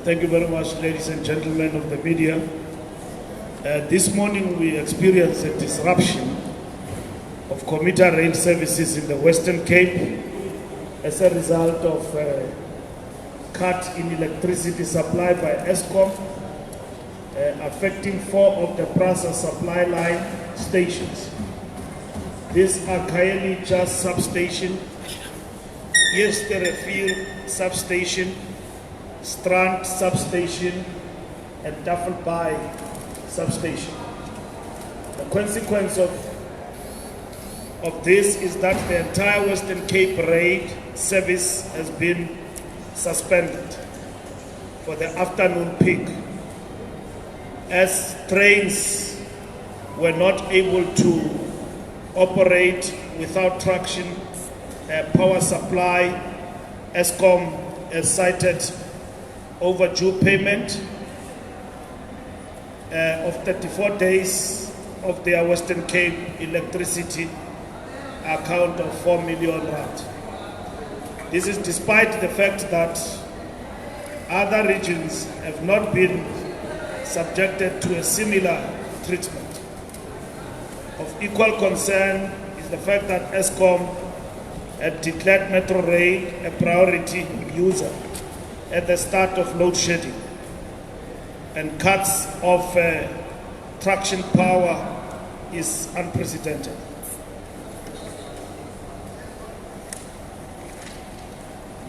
Thank you very much, ladies and gentlemen of the media. This morning we experienced a disruption of commuter rail services in the Western Cape as a result of a cut in electricity supply by Eskom, affecting 4 of the PRASA supply line stations. These are Kaeli Just substation, Yesterfield substation, Strand substation, and Tafelbaai substation. The consequence of this is that the entire Western Cape rail service has been suspended for the afternoon peak, as trains were not able to operate without traction power supply. Eskom has cited overdue payment of 34 days of their Western Cape electricity account of 4 million rand. This is despite the fact that other regions have not been subjected to a similar treatment. Of equal concern is the fact that Eskom had declared Metrorail a priority user at the start of load shedding, and cuts of traction power is unprecedented.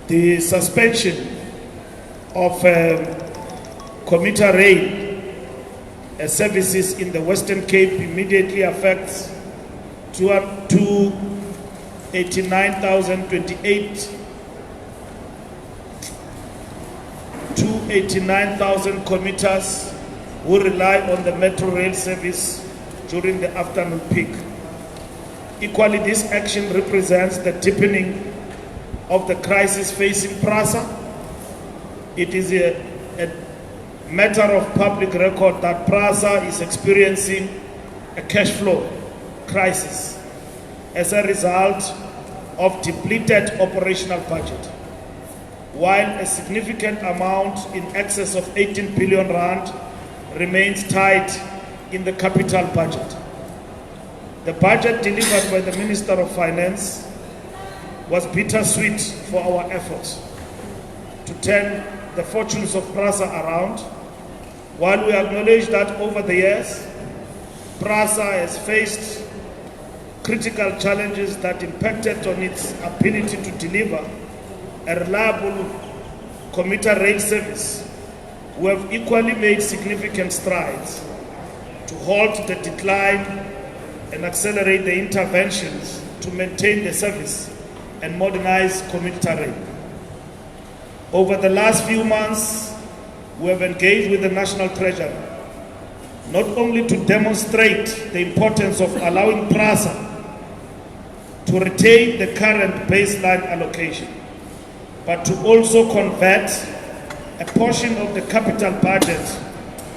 The suspension of commuter rail services in the Western Cape immediately affects 289,000 commuters who rely on the Metrorail service during the afternoon peak. Equally, this action represents the deepening of the crisis facing PRASA. It is a matter of public record that PRASA is experiencing a cash flow crisis as a result of depleted operational budget, while a significant amount in excess of 18 billion rand remains tied in the capital budget. The budget delivered by the Minister of Finance was bittersweet for our efforts to turn the fortunes of PRASA around. While we acknowledge that over the years, PRASA has faced critical challenges that impacted on its ability to deliver a reliable commuter rail service, we have equally made significant strides to halt the decline and accelerate the interventions to maintain the service and modernize commuter rail. Over the last few months, we have engaged with the National Treasury, not only to demonstrate the importance of allowing PRASA to retain the current baseline allocation, but to also convert a portion of the capital budget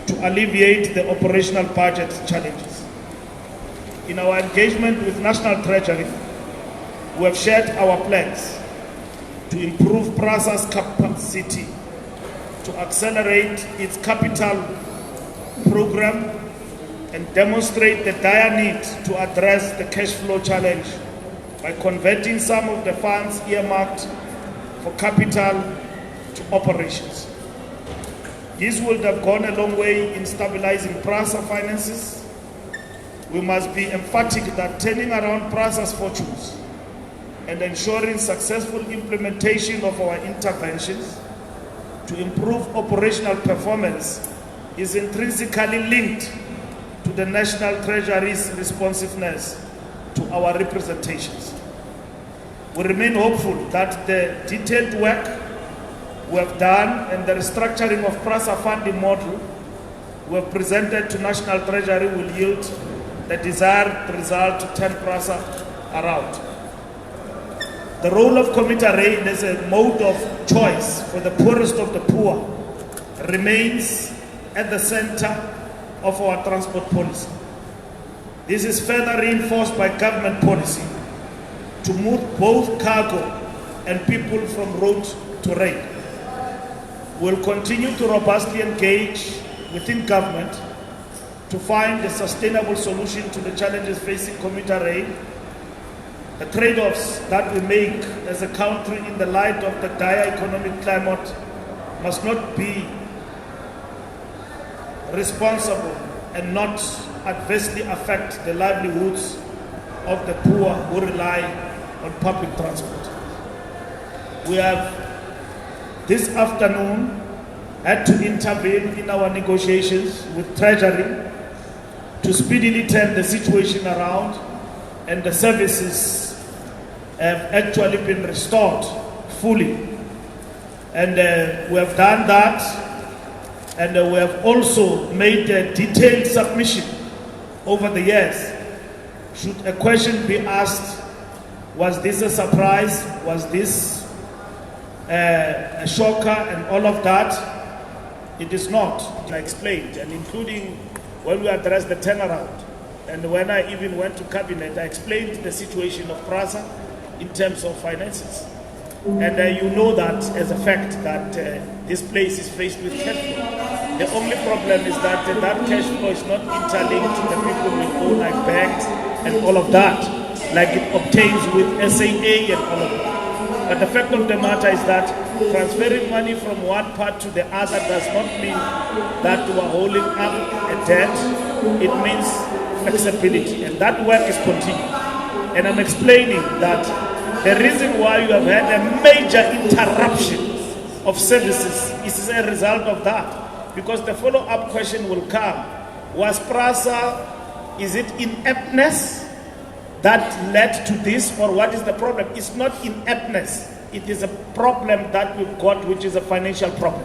to alleviate the operational budget challenges. In our engagement with National Treasury, we have shared our plans to improve PRASA's capacity to accelerate its capital program and demonstrate the dire need to address the cash flow challenge by converting some of the funds earmarked for capital to operations. This would have gone a long way in stabilizing PRASA finances. We must be emphatic that turning around PRASA's fortunes and ensuring successful implementation of our interventions to improve operational performance is intrinsically linked to the National Treasury's responsiveness to our representations. We remain hopeful that the detailed work we have done and the restructuring of PRASA funding model we have presented to National Treasury will yield the desired result to turn PRASA around. The role of commuter rail as a mode of choice for the poorest of the poor remains at the center of our transport policy. This is further reinforced by government policy to move both cargo and people from road to rail. We'll continue to robustly engage within government to find a sustainable solution to the challenges facing commuter rail. The trade-offs that we make as a country in the light of the dire economic climate must not be responsible and not adversely affect the livelihoods of the poor who rely on public transport. We have this afternoon had to intervene in our negotiations with Treasury to speedily turn the situation around, and the services have actually been restored fully. And we have done that, and we have also made a detailed submission over the years. Should a question be asked, was this a surprise? Was this a shocker and all of that? It is not. I explained, and including when we addressed the turnaround, and when I even went to cabinet, I explained the situation of PRASA in terms of finances. And you know that as a fact that this place is faced with cash flow. The only problem is that that cash flow is not interlinked to the people we own, like banks and all of that, like it obtains with SAA and all of that. But the fact of the matter is that transferring money from one part to the other does not mean that we are holding up a debt. It means flexibility, and that work is continuing. And I'm explaining that the reason why you have had a major interruption of services is a result of that. Because the follow-up question will come, was PRASA, is it ineptness that led to this, or what is the problem? It's not ineptness. It is a problem that we've got, which is a financial problem.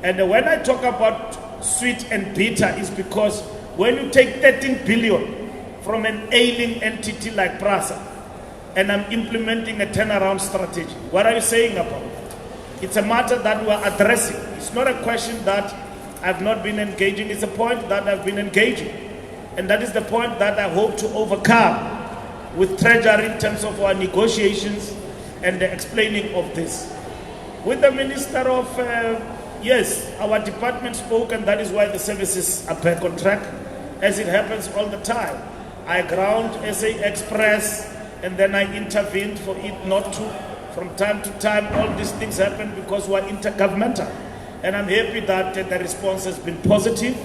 And when I talk about sweet and bitter, is because when you take 13 billion from an ailing entity like PRASA, and I'm implementing a turnaround strategy, what are you saying about it? It's a matter that we're addressing. It's not a question that I've not been engaging. It's a point that I've been engaging. And that is the point that I hope to overcome with Treasury in terms of our negotiations and the explaining of this. With the Minister of, yes, our department spoke, and that is why the services are back on track, as it happens all the time. I ground SA Express, and then I intervened for it not to. From time to time, all these things happen because we're intergovernmental. And I'm happy that the response has been positive,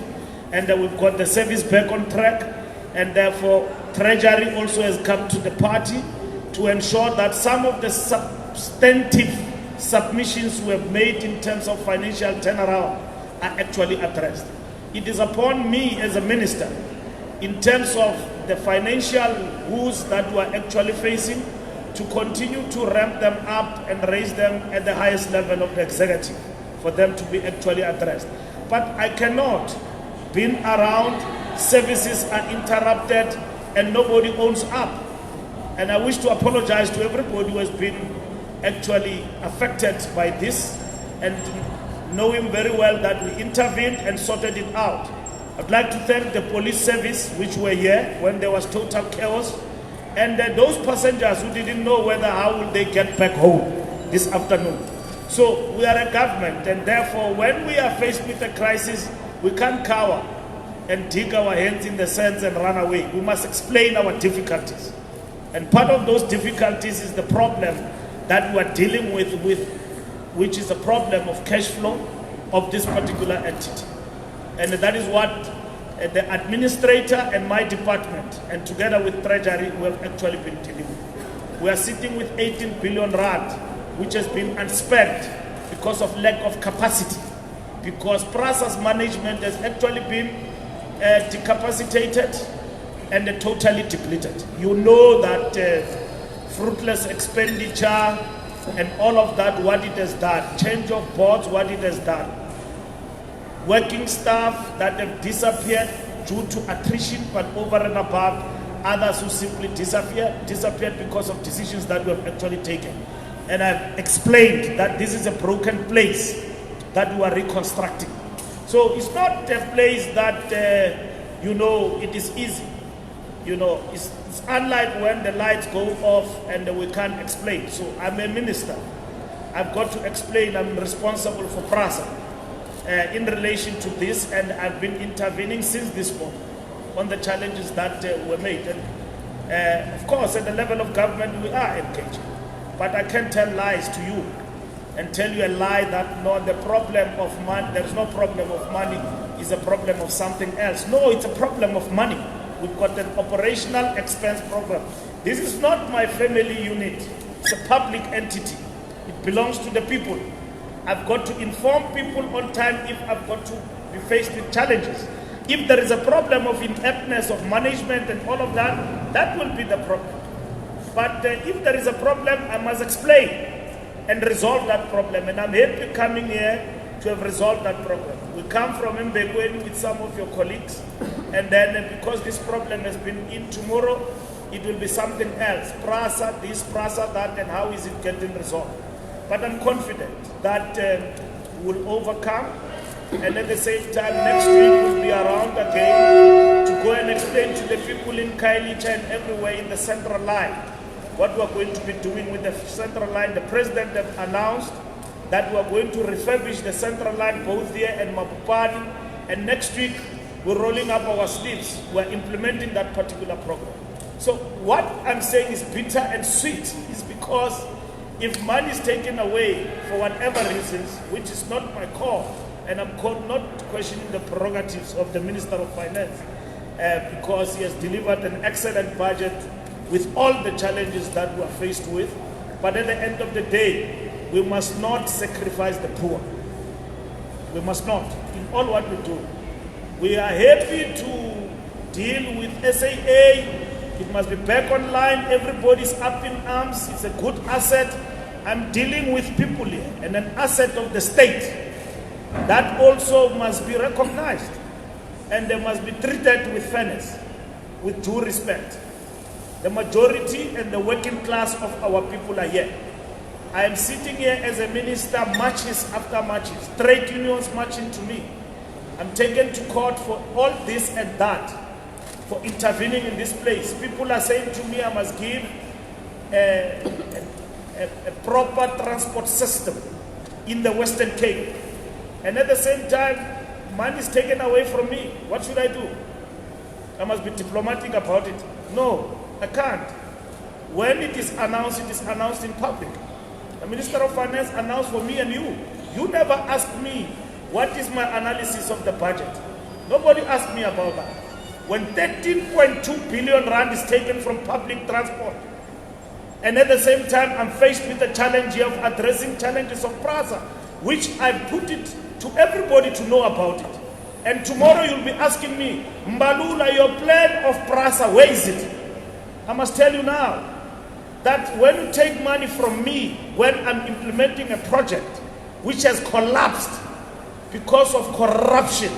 and we've got the service back on track, and therefore Treasury also has come to the party to ensure that some of the substantive submissions we have made in terms of financial turnaround are actually addressed. It is upon me as a minister, in terms of the financial woes that we are actually facing, to continue to ramp them up and raise them at the highest level of the executive for them to be actually addressed. But I cannot, being around, services are interrupted and nobody owns up. And I wish to apologize to everybody who has been actually affected by this, and knowing very well that we intervened and sorted it out. I'd like to thank the police service which were here when there was total chaos, and those passengers who didn't know how will they get back home this afternoon. So we are a government, and therefore when we are faced with a crisis, we can't cower and dig our hands in the sands and run away. We must explain our difficulties. And part of those difficulties is the problem that we are dealing with, which is a problem of cash flow of this particular entity. And that is what the administrator and my department, and together with Treasury, we have actually been dealing with. We are sitting with 18 billion rand, which has been unspent because of lack of capacity, because PRASA's management has actually been decapacitated and totally depleted. You know that fruitless expenditure and all of that, what it has done, change of boards, what it has done. Working staff that have disappeared due to attrition, but over and above, others who simply disappeared because of decisions that we have actually taken. And I've explained that this is a broken place that we are reconstructing. So it's not a place that, it is easy. It's unlike when the lights go off and we can't explain. So I'm a minister. I've got to explain I'm responsible for PRASA in relation to this, and I've been intervening since this morning on the challenges that were made. And of course, at the level of government, we are engaging. But I can't tell lies to you and tell you a lie that no, the problem of money, there is no problem of money, is a problem of something else. No, it's a problem of money. We've got an operational expense program. This is not my family unit. It's a public entity. It belongs to the people. I've got to inform people on time if I've got to be faced with challenges. If there is a problem of ineptness of management and all of that, that will be the problem. But if there is a problem, I must explain and resolve that problem. And I'm happy coming here to have resolved that problem. We come from Mbekweni with some of your colleagues, and then because this problem has been in tomorrow, it will be something else. PRASA this, PRASA that, and how is it getting resolved? But I'm confident that we'll overcome, and at the same time, next week we'll be around again to go and explain to the people in Kailicha and everywhere in the central line what we're going to be doing with the central line. The president has announced that we're going to refurbish the central line both here and Mapupani, and next week we're rolling up our sleeves. We're implementing that particular program. So what I'm saying is bitter and sweet is because if money is taken away for whatever reasons, which is not my call, and I'm not questioning the prerogatives of the Minister of Finance, because he has delivered an excellent budget with all the challenges that we are faced with. But at the end of the day, we must not sacrifice the poor. We must not, in all what we do. We are happy to deal with SAA. It must be back online. Everybody's up in arms. It's a good asset. I'm dealing with people here, and an asset of the state. That also must be recognized, and they must be treated with fairness, with due respect. The majority and the working class of our people are here. I am sitting here as a minister, marches after marches, trade unions marching to me. I'm taken to court for all this and that, for intervening in this place. People are saying to me I must give a proper transport system in the Western Cape. And at the same time, money is taken away from me. What should I do? I must be diplomatic about it. No, I can't. When it is announced in public. The Minister of Finance announced for me and you. You never asked me what is my analysis of the budget. Nobody asked me about that. When 13.2 billion rand is taken from public transport, and at the same time I'm faced with the challenge of addressing challenges of PRASA, which I put it to everybody to know about it. And tomorrow you'll be asking me, Mbalula, your plan of PRASA, where is it? I must tell you now that when you take money from me, when I'm implementing a project which has collapsed because of corruption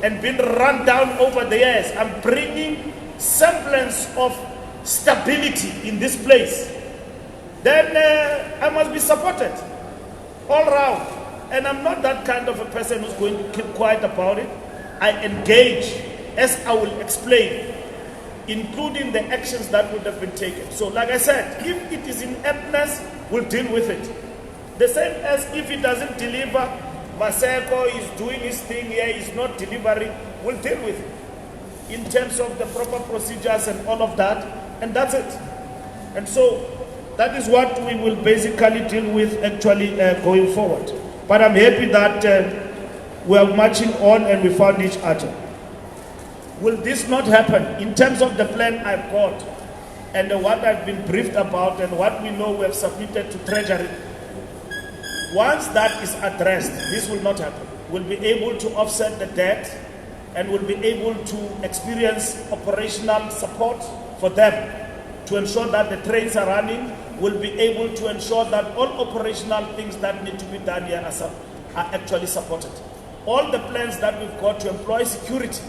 and been run down over the years, I'm bringing semblance of stability in this place, then I must be supported all round. And I'm not that kind of a person who's going to keep quiet about it. I engage, as I will explain, including the actions that would have been taken. So like I said, if it is ineptness, we'll deal with it. The same as if it doesn't deliver, Maseko is doing his thing here, he's not delivering, we'll deal with it in terms of the proper procedures and all of that, and that's it. And so that is what we will basically deal with actually going forward. But I'm happy that we are marching on and we found each other. Will this not happen in terms of the plan I've got and what I've been briefed about and what we know we have submitted to Treasury? Once that is addressed, this will not happen. We'll be able to offset the debt and we'll be able to experience operational support for them to ensure that the trains are running. We'll be able to ensure that all operational things that need to be done here are actually supported. All the plans that we've got to employ security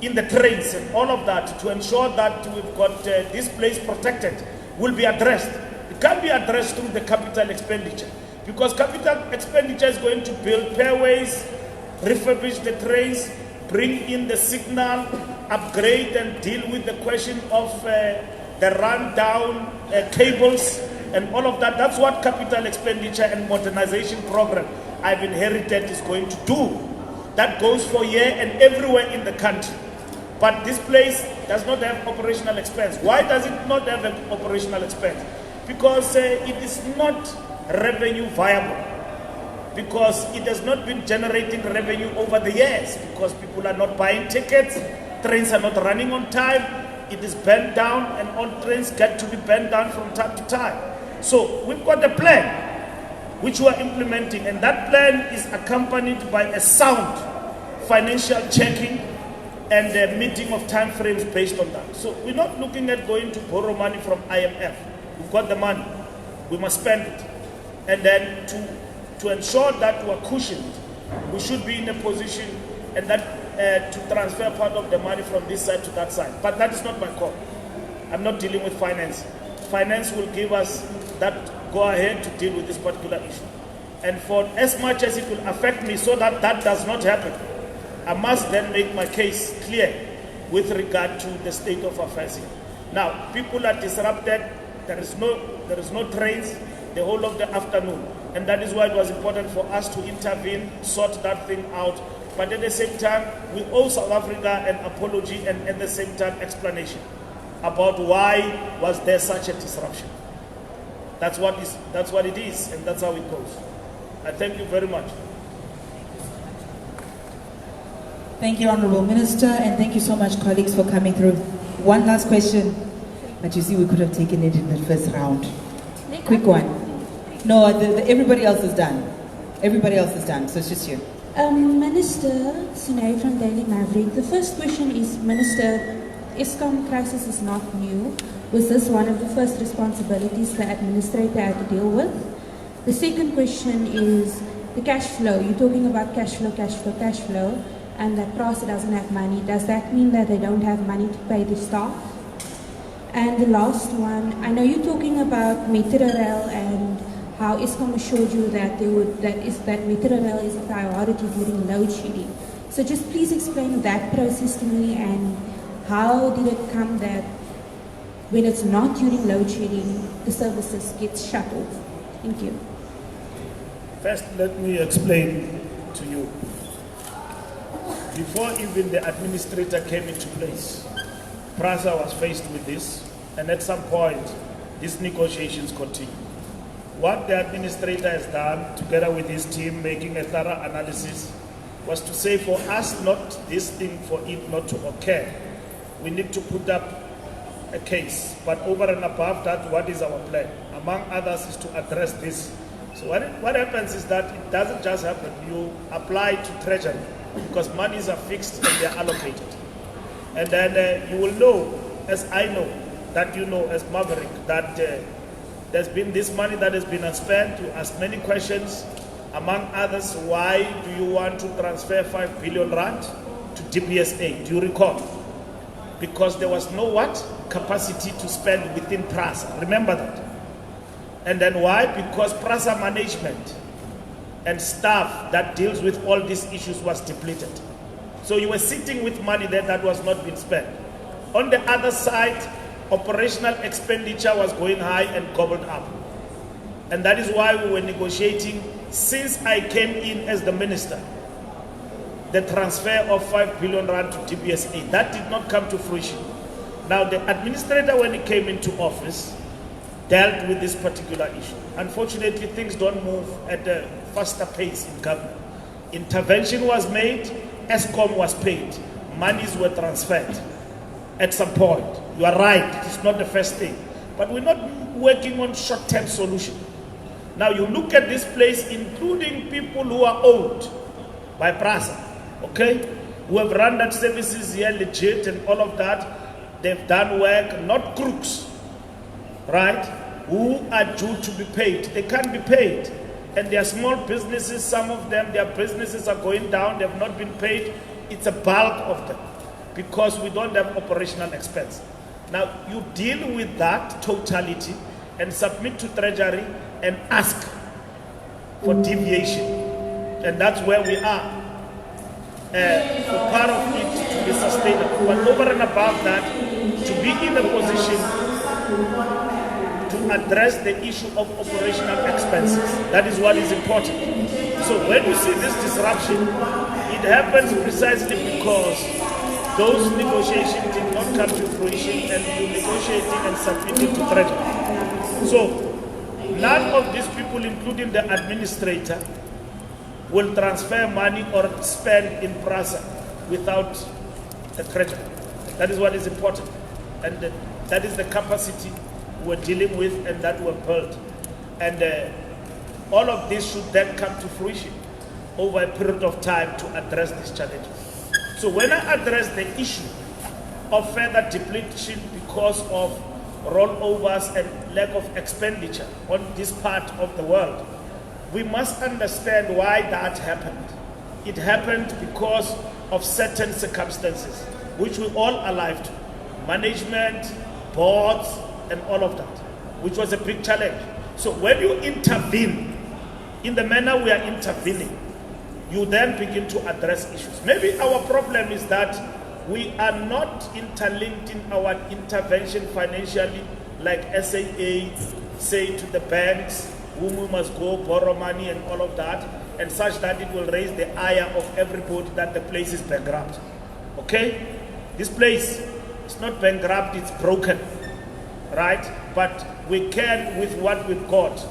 in the trains and all of that to ensure that we've got this place protected will be addressed. It can't be addressed through the capital expenditure, because capital expenditure is going to build fairways, refurbish the trains, bring in the signal, upgrade and deal with the question of the run-down cables and all of that. That's what capital expenditure and modernization program I've inherited is going to do. That goes for here and everywhere in the country. But this place does not have operational expense. Why does it not have an operational expense? Because it is not revenue viable. Because it has not been generating revenue over the years. Because people are not buying tickets, trains are not running on time, it is bent down, and all trains get to be bent down from time to time. So we've got a plan which we are implementing, and that plan is accompanied by a sound financial checking and a meeting of time frames based on that. So we're not looking at going to borrow money from IMF. We've got the money, we must spend it. And then to ensure that we're cushioned, we should be in a position and that to transfer part of the money from this side to that side. But that is not my call. I'm not dealing with finance. Finance will give us that go ahead to deal with this particular issue. And for as much as it will affect me so that that does not happen, I must then make my case clear with regard to the state of affairs here. Now, people are disrupted. There is no trains the whole of the afternoon. And that is why it was important for us to intervene, sort that thing out. But at the same time, we owe South Africa an apology and at the same time explanation about why was there such a disruption. That's what it is, and that's how it goes. I thank you very much. Thank you, Honourable Minister, and thank you so much, colleagues, for coming through. One last question, but you see we could have taken it in the first round. Quick one. No, everybody else is done. Everybody else is done, so it's just you. Minister Sinay from Daily Maverick. The first question is, Minister, Eskom crisis is not new. Was this one of the first responsibilities the administrator had to deal with? The second question is the cash flow. You're talking about cash flow, and that PRASA doesn't have money. Does that mean that they don't have money to pay the staff? And the last one, I know you're talking about Metrorail and how Eskom assured you that Metrorail is a priority during load shedding. So just please explain that process to me, and how did it come that when it's not during load shedding, the services get shut off? Thank you. First, let me explain to you. Before even the administrator came into place, PRASA was faced with this, and at some point, these negotiations continued. What the administrator has done, together with his team, making a thorough analysis, was to say for us for it not to occur, we need to put up a case. But over and above that, what is our plan? Among others is to address this. So what happens is that it doesn't just happen. You apply to Treasury because monies are fixed and they are allocated. And then you will know, as I know, that you know as Maverick, that there's been this money that has been unspent. You ask many questions, among others, why do you want to transfer 5 billion rand to DBSA? Do you recall? Because there was no capacity to spend within PRASA. Remember that. And then why? Because PRASA management and staff that deals with all these issues was depleted. So you were sitting with money there that was not being spent. On the other side, operational expenditure was going high and gobbled up. And that is why we were negotiating, since I came in as the minister, the transfer of 5 billion rand to DBSA. That did not come to fruition. Now, the administrator, when he came into office, dealt with this particular issue. Unfortunately, things don't move at a faster pace in government. Intervention was made, Eskom was paid, monies were transferred at some point. You are right, it's not the first thing. But we're not working on short-term solution. Now you look at this place, including people who are owned by PRASA, okay? Who have run that services here legit and all of that. They've done work, not crooks, right? Who are due to be paid. They can't be paid. And they are small businesses, some of them, their businesses are going down, they have not been paid. It's a bulk of them because we don't have operational expense. Now, you deal with that totality and submit to Treasury and ask for deviation. And that's where we are. For part of it to be sustainable. But over and above that, to be in a position to address the issue of operational expenses. That is what is important. So when you see this disruption, it happens precisely because those negotiations did not come to fruition and you negotiating and submitting to treasury. So none of these people, including the administrator, will transfer money or spend in PRASA without a treasury. That is what is important. And that is the capacity we're dealing with and that we're built. And all of this should then come to fruition over a period of time to address these challenges. So when I address the issue of further depletion because of rollovers and lack of expenditure on this part of the world, we must understand why that happened. It happened because of certain circumstances, which we all are alive to. Management, boards, and all of that, which was a big challenge. So when you intervene in the manner we are intervening, you then begin to address issues. Maybe our problem is that we are not interlinked in our intervention financially, like SAA say to the banks, whom we must go borrow money and all of that, and such that it will raise the ire of everybody that the place is bankrupt. Okay? This place is not bankrupt, it's broken, right? But we can, with what we've got,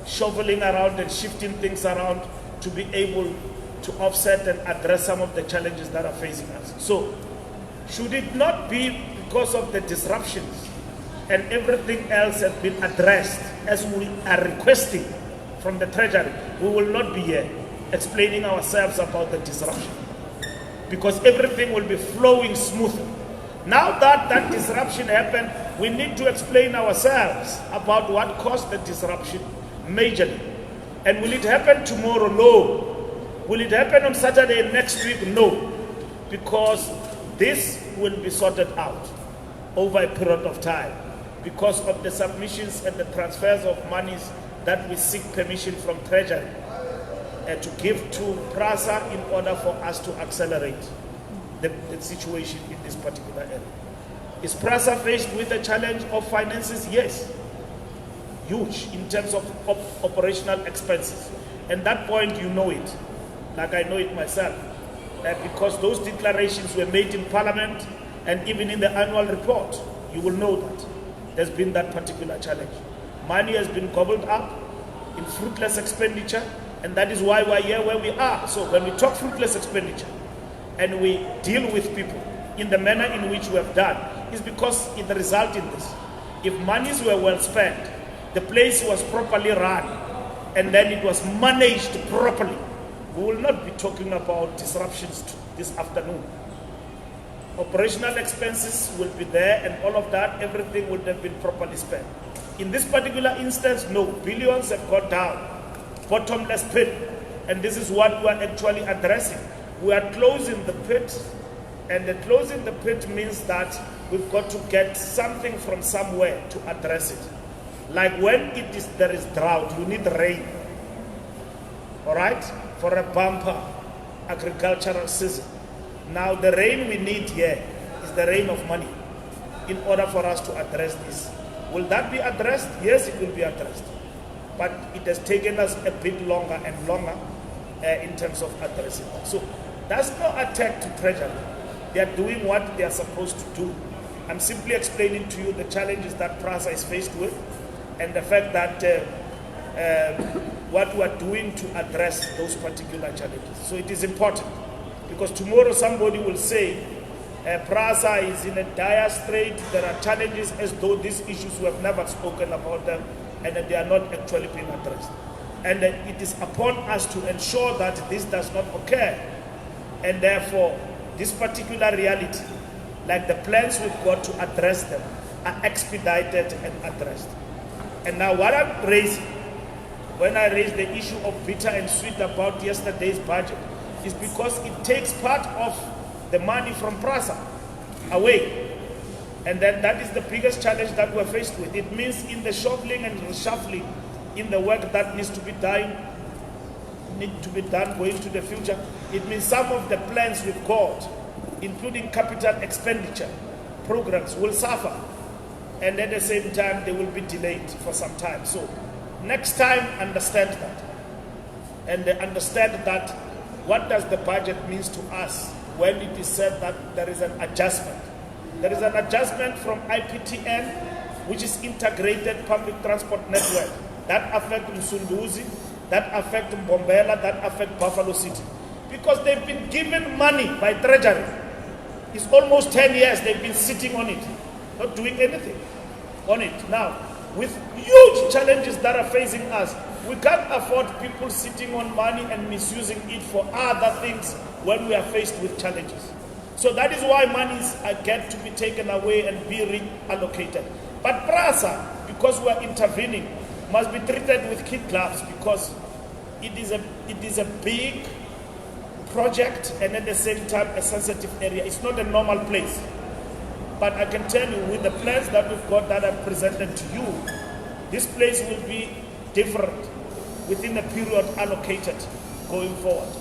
shoveling around and shifting things around to be able to offset and address some of the challenges that are facing us. So, should it not be because of the disruptions and everything else has been addressed as we are requesting from the Treasury, we will not be here explaining ourselves about the disruption, because everything will be flowing smoothly. Now that that disruption happened, we need to explain ourselves about what caused the disruption majorly. And will it happen tomorrow? No. Will it happen on Saturday next week? No. Because this will be sorted out over a period of time because of the submissions and the transfers of monies that we seek permission from Treasury to give to PRASA in order for us to accelerate the situation in this particular area. Is PRASA faced with the challenge of finances? Yes. Huge in terms of operational expenses. And that point, you know it, like I know it myself, because those declarations were made in Parliament and even in the annual report, you will know that there's been that particular challenge. Money has been gobbled up in fruitless expenditure, and that is why we're here where we are. So when we talk fruitless expenditure and we deal with people in the manner in which we have done, is because it results in this. If monies were well spent, the place was properly run, and then it was managed properly, we will not be talking about disruptions this afternoon. Operational expenses will be there and all of that, everything would have been properly spent. In this particular instance, no, billions have gone down, bottomless pit, and this is what we are actually addressing. We are closing the pit, and the closing the pit means that we've got to get something from somewhere to address it. Like when there is drought, you need rain, all right, for a bumper agricultural season. Now the rain we need here is the rain of money in order for us to address this. Will that be addressed? Yes, it will be addressed. But it has taken us a bit longer and longer in terms of addressing that. So that's no attack to Treasury. They are doing what they are supposed to do. I'm simply explaining to you the challenges that PRASA is faced with and the fact that what we are doing to address those particular challenges. So it is important, because tomorrow somebody will say PRASA is in a dire strait, there are challenges, as though these issues we have never spoken about them and that they are not actually being addressed. And it is upon us to ensure that this does not occur, and therefore this particular reality, like the plans we've got to address them, are expedited and addressed. And now what I'm raising, when I raise the issue of bitter and sweet about yesterday's budget, is because it takes part of the money from PRASA away. And then that is the biggest challenge that we're faced with. It means in the shoveling and reshuffling, in the work that needs to be done going to the future, it means some of the plans we've got, including capital expenditure programs, will suffer and at the same time they will be delayed for some time. So next time, understand that, and understand that what does the budget means to us when it is said that there is an adjustment. There is an adjustment from IPTN, which is integrated public transport network, that affect Msunduzi, that affect Mbombela, that affect Buffalo City, because they've been given money by Treasury. It's almost 10 years they've been sitting on it, not doing anything on it. Now, with huge challenges that are facing us, we can't afford people sitting on money and misusing it for other things when we are faced with challenges. So that is why monies are get to be taken away and be reallocated. But PRASA, because we are intervening, must be treated with kid gloves, because it is a big project and at the same time a sensitive area. It's not a normal place. But I can tell you, with the plans that we've got that I've presented to you, this place will be different within the period allocated going forward.